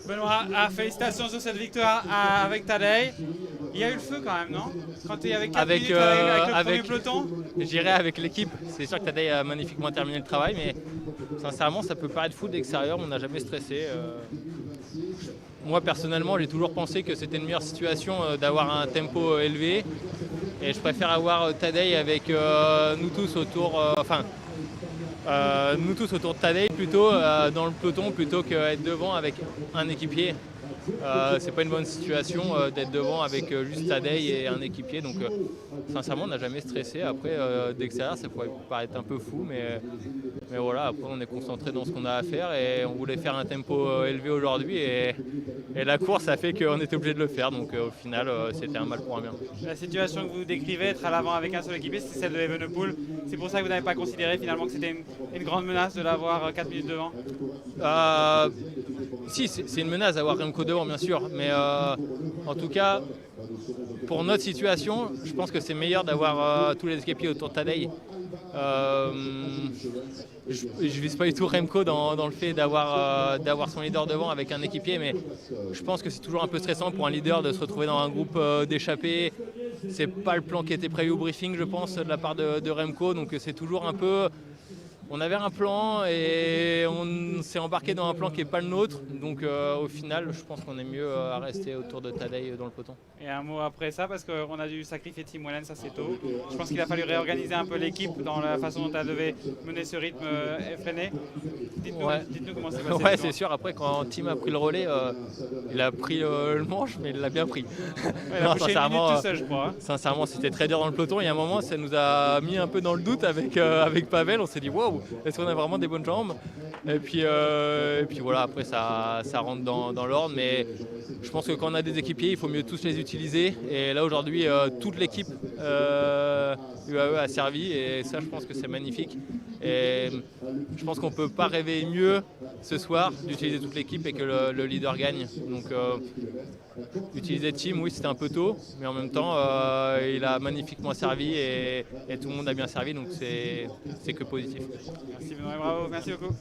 Benoît, félicitations sur cette victoire avec Tadej. Il y a eu le feu quand même, non? Quand il y avait 4 minutes avec le premier peloton. Je dirais avec l'équipe. C'est sûr que Tadej a magnifiquement terminé le travail, mais sincèrement, ça peut paraître fou de l'extérieur. On n'a jamais stressé. Moi, personnellement, j'ai toujours pensé que c'était une meilleure situation d'avoir un tempo élevé. Et je préfère avoir Tadej avec nous tous autour. Nous tous autour de Tadej plutôt dans le peloton plutôt qu'être devant avec un équipier. C'est pas une bonne situation d'être devant avec juste Tadej et un équipier. Donc sincèrement on n'a jamais stressé. Après d'extérieur ça pourrait paraître un peu fou mais voilà, après on est concentré dans ce qu'on a à faire et on voulait faire un tempo élevé aujourd'hui et la course a fait qu'on était obligé de le faire. Donc au final c'était un mal pour un bien. La situation que vous décrivez, être à l'avant avec un seul équipier, c'est celle de Evenepoel. C'est pour ça que vous n'avez pas considéré finalement que c'était une grande menace de l'avoir 4 minutes devant. Si, c'est une menace d'avoir Remco devant, bien sûr. Mais en tout cas, pour notre situation, je pense que c'est meilleur d'avoir tous les équipiers autour de Tadej. Je ne vise pas du tout Remco dans le fait d'avoir son leader devant avec un équipier, mais je pense que c'est toujours un peu stressant pour un leader de se retrouver dans un groupe d'échappés. C'est pas le plan qui était prévu au briefing, je pense, de la part de Remco. Donc c'est toujours un peu... On avait un plan et on s'est embarqué dans un plan qui n'est pas le nôtre. Donc au final, je pense qu'on est mieux à rester autour de Tadej dans le peloton. Et un mot après ça, parce qu'on a dû sacrifier Tim Wellens assez tôt. Je pense qu'il a fallu réorganiser un peu l'équipe dans la façon dont elle devait mener ce rythme effréné. Dites-nous comment c'est passé. Ouais, c'est sûr. Après, quand Tim a pris le relais, il a pris le manche, mais il l'a bien pris. Il a pris une minute tout seul, je crois. Sincèrement, c'était très dur dans le peloton. Il y a un moment, ça nous a mis un peu dans le doute avec Pavel. On s'est dit, waouh, est-ce qu'on a vraiment des bonnes jambes? Et puis voilà, après ça rentre dans l'ordre. Mais je pense que quand on a des équipiers, il faut mieux tous les utiliser. Et là aujourd'hui, toute l'équipe UAE a servi et ça, je pense que c'est magnifique. Et je pense qu'on ne peut pas rêver mieux ce soir d'utiliser toute l'équipe et que le leader gagne. Donc utiliser Tim, oui, c'était un peu tôt, mais en même temps, il a magnifiquement servi et tout le monde a bien servi, donc c'est que positif. Merci Benoît, bravo, merci beaucoup.